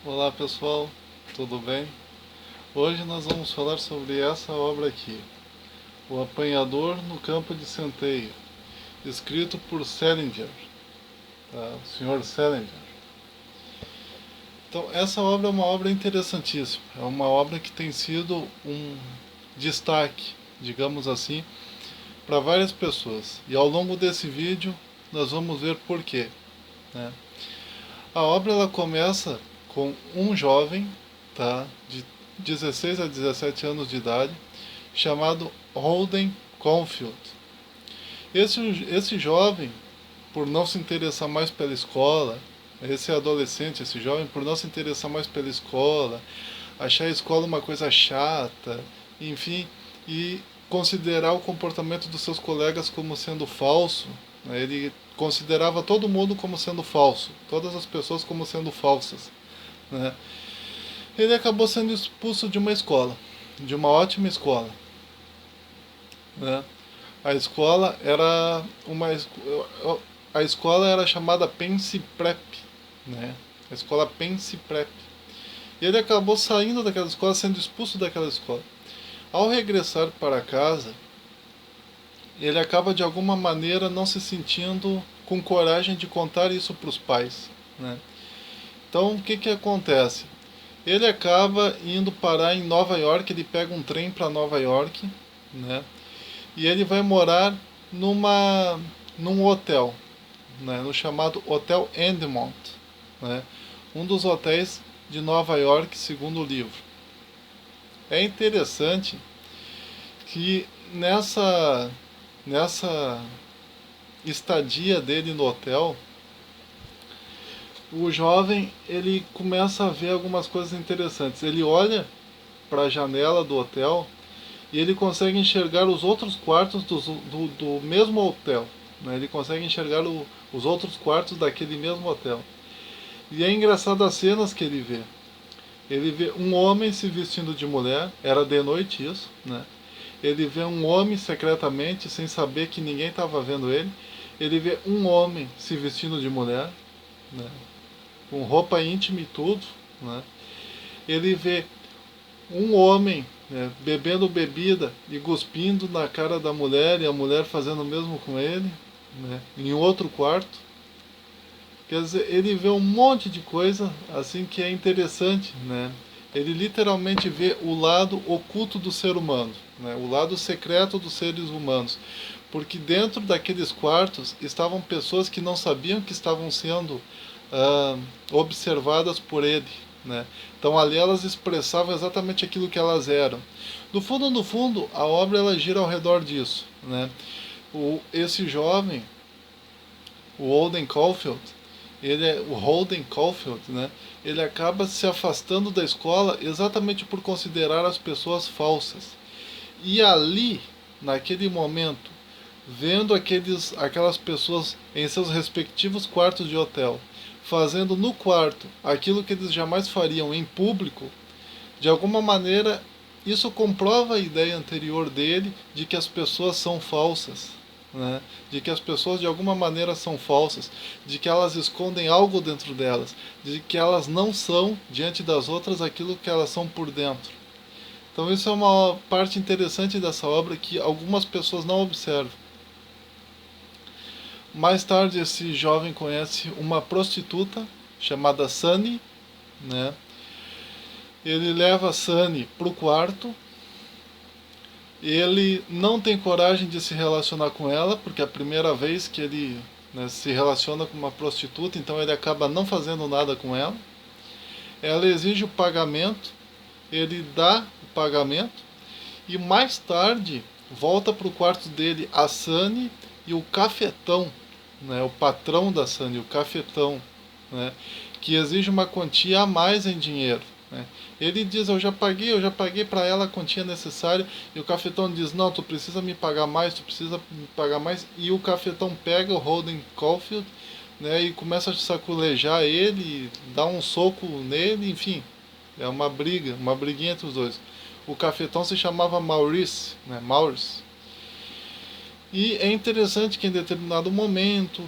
Olá pessoal, tudo bem? Hoje nós vamos falar sobre essa obra aqui, O Apanhador no Campo de Centeio, escrito por Salinger, tá? O Sr. Salinger. Então essa obra é uma obra interessantíssima, é uma obra que tem sido um destaque, digamos assim, para várias pessoas. E ao longo desse vídeo nós vamos ver por quê, né? A obra ela começa com um jovem, tá, de 16 a 17 anos de idade, chamado Holden Caulfield. Esse jovem, por não se interessar mais pela escola, esse adolescente, esse jovem, por não se interessar mais pela escola, achar a escola uma coisa chata, enfim, e considerar o comportamento dos seus colegas como sendo falso, né? Ele considerava todo mundo como sendo falso, todas as pessoas como sendo falsas, né? Ele acabou sendo expulso de uma escola, de uma ótima escola, né? A escola era a escola era chamada Pense Prep, né? A escola Pense Prep. E ele acabou saindo daquela escola, sendo expulso daquela escola. Ao regressar para casa, ele acaba de alguma maneira não se sentindo com coragem de contar isso para os pais, né? Então o que acontece? Ele acaba indo parar em Nova York, ele pega um trem para Nova York, né? E ele vai morar num hotel, né? No chamado Hotel Endemont, né? Um dos hotéis de Nova York, segundo o livro. É interessante que nessa estadia dele no hotel, o jovem ele começa a ver algumas coisas interessantes. Ele olha para a janela do hotel e ele consegue enxergar os outros quartos do mesmo hotel, né? Ele consegue enxergar os outros quartos daquele mesmo hotel. E é engraçado as cenas que ele vê. Ele vê um homem se vestindo de mulher, era de noite isso, né? Ele vê um homem secretamente, sem saber que ninguém estava vendo ele. Ele vê um homem se vestindo de mulher, né? Com roupa íntima e tudo, né? Ele vê um homem, né, bebendo bebida e cuspindo na cara da mulher, e a mulher fazendo o mesmo com ele, né, em outro quarto. Quer dizer, ele vê um monte de coisa assim que é interessante, né? Ele literalmente vê o lado oculto do ser humano, né? O lado secreto dos seres humanos. Porque dentro daqueles quartos estavam pessoas que não sabiam que estavam sendo observadas por ele, né? Então ali elas expressavam exatamente aquilo que elas eram. No fundo, a obra ela gira ao redor disso, né? Esse jovem, o Holden Caulfield, o Holden Caulfield, né? Ele acaba se afastando da escola exatamente por considerar as pessoas falsas. E ali, naquele momento, vendo aquelas pessoas em seus respectivos quartos de hotel, fazendo no quarto aquilo que eles jamais fariam em público, de alguma maneira isso comprova a ideia anterior dele de que as pessoas são falsas, né? De que as pessoas de alguma maneira são falsas, de que elas escondem algo dentro delas, de que elas não são diante das outras aquilo que elas são por dentro. Então isso é uma parte interessante dessa obra que algumas pessoas não observam. Mais tarde esse jovem conhece uma prostituta chamada Sunny, né? Ele leva a Sunny para o quarto. Ele não tem coragem de se relacionar com ela, porque é a primeira vez que ele, né, se relaciona com uma prostituta, então ele acaba não fazendo nada com ela. Ela exige o pagamento, ele dá o pagamento, e mais tarde volta para o quarto dele a Sunny e o cafetão, né, o patrão da Sunny, o cafetão, né, que exige uma quantia a mais em dinheiro, né. Ele diz, eu já paguei para ela a quantia necessária, e o cafetão diz, não, tu precisa me pagar mais, e o cafetão pega o Holden Caulfield, né, e começa a saculejar ele, dá um soco nele, enfim, é uma briguinha entre os dois. O cafetão se chamava Maurice, né, Maurice. E é interessante que em determinado momento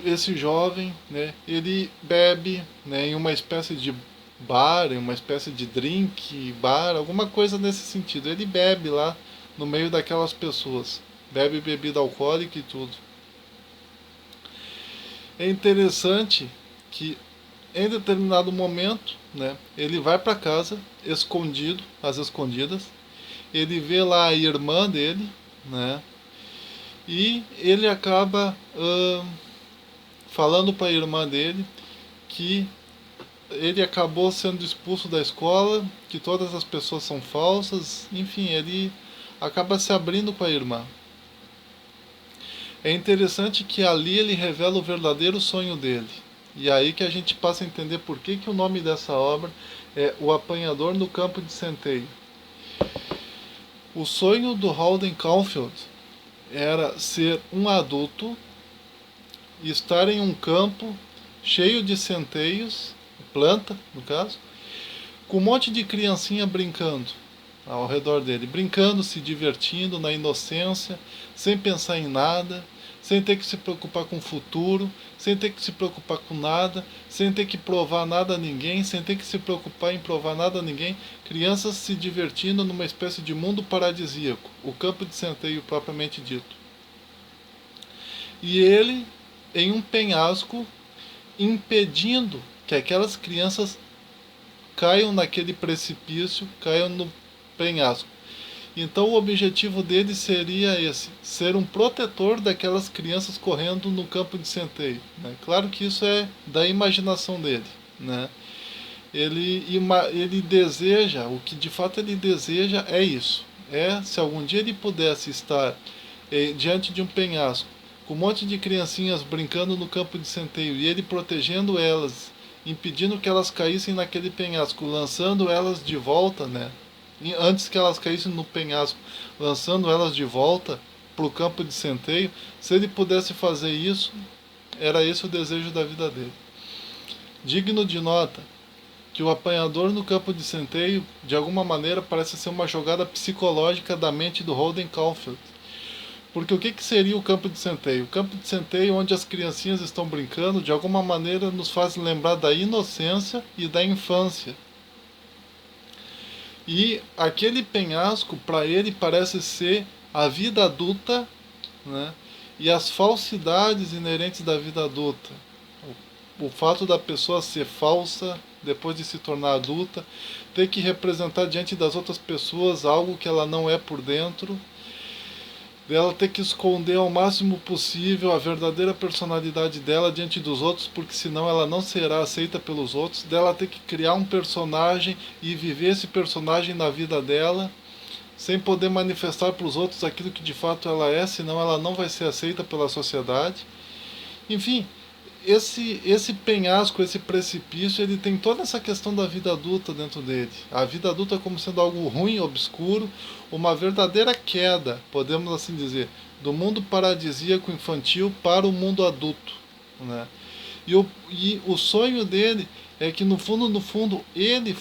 esse jovem, né, ele bebe, né, em uma espécie de bar, uma espécie de drink, bar, alguma coisa nesse sentido. Ele bebe lá no meio daquelas pessoas, bebe bebida alcoólica e tudo. É interessante que em determinado momento, né, ele vai para casa escondido, às escondidas. Ele vê lá a irmã dele, né, e ele acaba falando para a irmã dele que ele acabou sendo expulso da escola, que todas as pessoas são falsas, enfim, ele acaba se abrindo com a irmã. É interessante que ali ele revela o verdadeiro sonho dele. E aí que a gente passa a entender por que o nome dessa obra é O Apanhador no Campo de Centeio. O sonho do Holden Caulfield era ser um adulto e estar em um campo cheio de centeios, planta, no caso, com um monte de criancinha brincando ao redor dele, brincando, se divertindo na inocência, sem pensar em nada, sem ter que se preocupar com o futuro, sem ter que se preocupar com nada, sem ter que provar nada a ninguém, sem ter que se preocupar em provar nada a ninguém, crianças se divertindo numa espécie de mundo paradisíaco, o campo de centeio propriamente dito. E ele, em um penhasco, impedindo que aquelas crianças caiam naquele precipício, caiam no penhasco. Então o objetivo dele seria esse, ser um protetor daquelas crianças correndo no campo de centeio, né? Claro que isso é da imaginação dele, né? Ele deseja, o que de fato ele deseja é isso. É, se algum dia ele pudesse estar diante de um penhasco, com um monte de criancinhas brincando no campo de centeio, e ele protegendo elas, impedindo que elas caíssem naquele penhasco, lançando elas de volta, né? Antes que elas caíssem no penhasco, lançando elas de volta para o campo de centeio, se ele pudesse fazer isso, era esse o desejo da vida dele. Digno de nota que o apanhador no campo de centeio, de alguma maneira, parece ser uma jogada psicológica da mente do Holden Caulfield. Porque o que seria o campo de centeio? O campo de centeio, onde as criancinhas estão brincando, de alguma maneira nos faz lembrar da inocência e da infância. E aquele penhasco, para ele, parece ser a vida adulta, né? E as falsidades inerentes da vida adulta. O fato da pessoa ser falsa depois de se tornar adulta, ter que representar diante das outras pessoas algo que ela não é por dentro, dela ter que esconder ao máximo possível a verdadeira personalidade dela diante dos outros, porque senão ela não será aceita pelos outros, dela ter que criar um personagem e viver esse personagem na vida dela, sem poder manifestar para os outros aquilo que de fato ela é, senão ela não vai ser aceita pela sociedade. Enfim, esse penhasco, esse precipício, ele tem toda essa questão da vida adulta dentro dele. A vida adulta como sendo algo ruim, obscuro, uma verdadeira queda, podemos assim dizer, do mundo paradisíaco infantil para o mundo adulto, né? E o sonho dele é que no fundo, ele,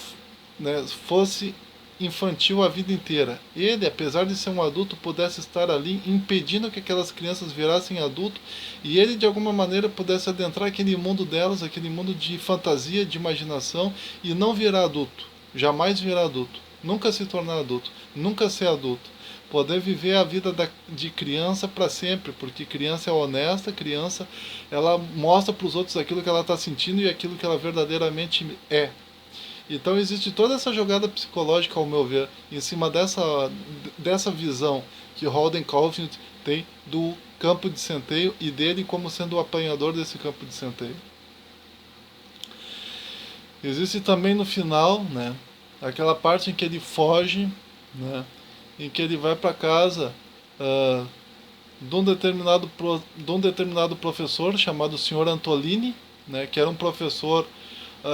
né, fosse infantil a vida inteira. Ele, apesar de ser um adulto, pudesse estar ali impedindo que aquelas crianças virassem adulto e ele de alguma maneira pudesse adentrar aquele mundo delas, aquele mundo de fantasia, de imaginação e não virar adulto, jamais virar adulto, nunca se tornar adulto, nunca ser adulto. Poder viver a vida de criança para sempre, porque criança é honesta, criança ela mostra para os outros aquilo que ela está sentindo e aquilo que ela verdadeiramente é. Então existe toda essa jogada psicológica, ao meu ver, em cima dessa visão que Holden Caulfield tem do campo de centeio e dele como sendo o apanhador desse campo de centeio. Existe também no final, né, aquela parte em que ele foge, né, em que ele vai para casa de um determinado professor chamado Sr. Antolini, né, que era um professor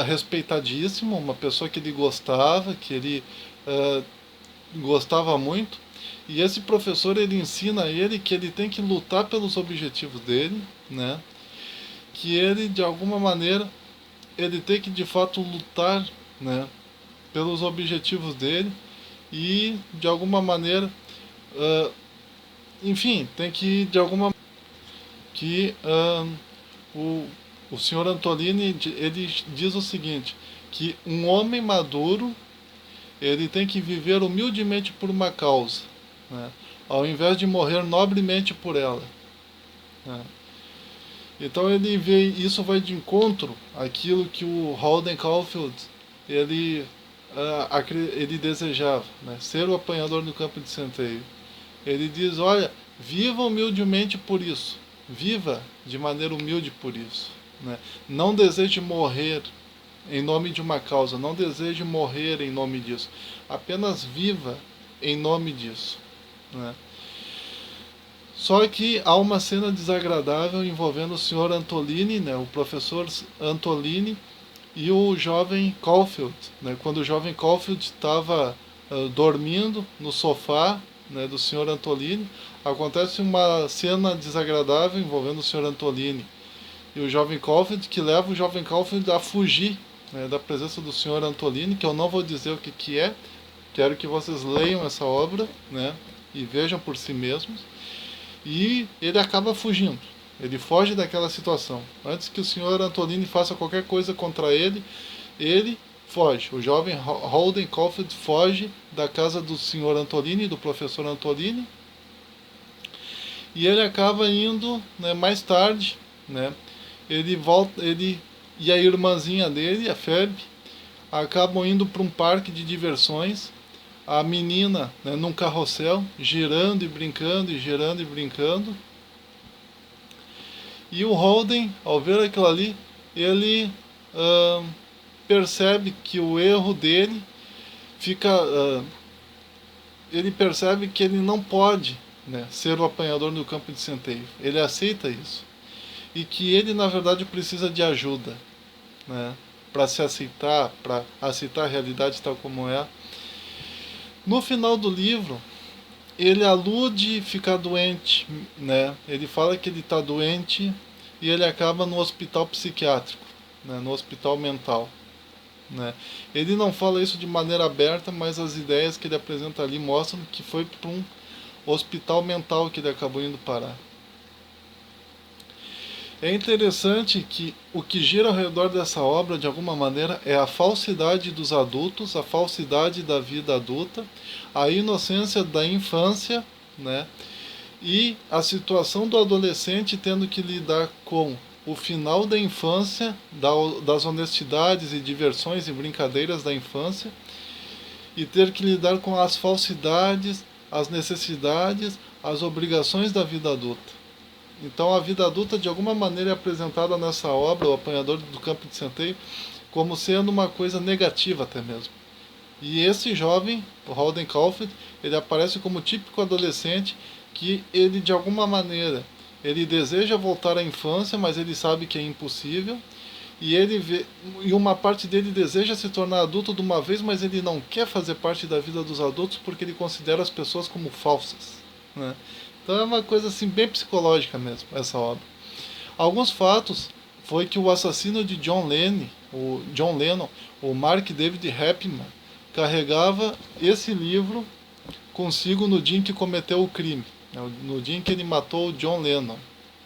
respeitadíssimo, uma pessoa que ele gostava, que ele gostava muito. E esse professor ele ensina a ele que ele tem que lutar pelos objetivos dele, né? Que ele de alguma maneira ele tem que de fato lutar, né, pelos objetivos dele e de alguma maneira, enfim, tem que de alguma que o senhor Antolini ele diz o seguinte, que um homem maduro, ele tem que viver humildemente por uma causa, né, ao invés de morrer nobremente por ela, né. Então ele vê, isso vai de encontro àquilo que o Holden Caulfield ele, ele desejava, né, ser o apanhador no campo de centeio. Ele diz, olha, viva humildemente por isso, viva de maneira humilde por isso, né? Não deseje morrer em nome de uma causa, não deseje morrer em nome disso, apenas viva em nome disso, né? Só que há uma cena desagradável envolvendo o Sr. Antolini, né, o professor Antolini, e o jovem Caulfield, né, quando o jovem Caulfield estava dormindo no sofá, né, do Sr. Antolini, acontece uma cena desagradável envolvendo o Sr. Antolini e o jovem Caulfield, que leva o jovem Caulfield a fugir, né, da presença do Sr. Antolini, que eu não vou dizer o que é, quero que vocês leiam essa obra, né, e vejam por si mesmos. E ele acaba fugindo. Ele foge daquela situação. Antes que o Sr. Antolini faça qualquer coisa contra ele, ele foge. O jovem Holden Caulfield foge da casa do Sr. Antolini, do professor Antolini. E ele acaba indo, né, mais tarde, né, ele volta, ele e a irmãzinha dele, a Phoebe, acabam indo para um parque de diversões. A menina, né, num carrossel, girando e brincando, e girando e brincando. E o Holden, ao ver aquilo ali, ele percebe que o erro dele fica... ele percebe que ele não pode, né, ser o apanhador no campo de centeio. Ele aceita isso. E que ele, na verdade, precisa de ajuda, né, para se aceitar, para aceitar a realidade tal como é. No final do livro, ele alude ficar doente, né? Ele fala que ele está doente e ele acaba no hospital psiquiátrico, né? No hospital mental, né? Ele não fala isso de maneira aberta, mas as ideias que ele apresenta ali mostram que foi para um hospital mental que ele acabou indo parar. É interessante que o que gira ao redor dessa obra, de alguma maneira, é a falsidade dos adultos, a falsidade da vida adulta, a inocência da infância, né? E a situação do adolescente tendo que lidar com o final da infância, das honestidades e diversões e brincadeiras da infância, e ter que lidar com as falsidades, as necessidades, as obrigações da vida adulta. Então a vida adulta de alguma maneira é apresentada nessa obra, O Apanhador do Campo de Centeio, como sendo uma coisa negativa até mesmo. E esse jovem, o Holden Caulfield, ele aparece como típico adolescente que ele de alguma maneira, ele deseja voltar à infância, mas ele sabe que é impossível. E uma parte dele deseja se tornar adulto de uma vez, mas ele não quer fazer parte da vida dos adultos porque ele considera as pessoas como falsas, né? Então é uma coisa assim bem psicológica mesmo, essa obra. Alguns fatos foi que o assassino de John Lennon, o Mark David Chapman, carregava esse livro consigo no dia em que cometeu o crime, né, no dia em que ele matou o John Lennon,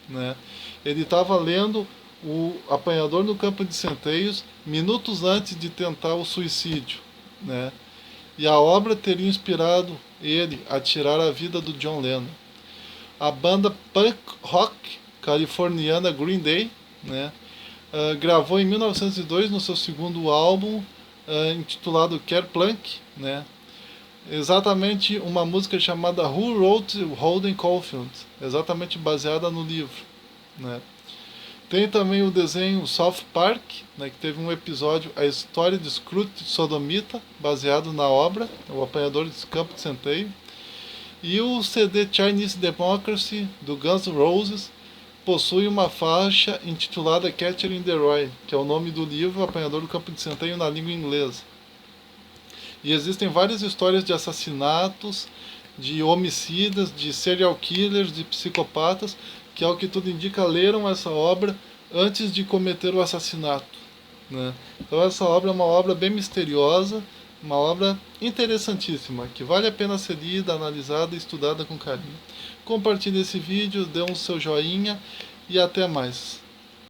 né? Ele estava lendo o Apanhador no Campo de Centeios minutos antes de tentar o suicídio, né? E a obra teria inspirado ele a tirar a vida do John Lennon. A banda punk rock californiana Green Day, né, gravou em 1902 no seu segundo álbum, intitulado Kerplunk, né, exatamente uma música chamada Who Wrote Holden Caulfield, exatamente baseada no livro, né. Tem também o desenho South Park, né, que teve um episódio, a história de Scrooge Sodomita, baseado na obra, O Apanhador de Campo de Centeio. E o CD Chinese Democracy, do Guns N' Roses, possui uma faixa intitulada Catcher in the Rye, que é o nome do livro Apanhador do Campo de Centeio na língua inglesa. E existem várias histórias de assassinatos, de homicidas, de serial killers, de psicopatas, que ao que tudo indica leram essa obra antes de cometer o assassinato, né? Então essa obra é uma obra bem misteriosa, uma obra interessantíssima, que vale a pena ser lida, analisada e estudada com carinho. Compartilhe esse vídeo, dê um seu joinha e até mais.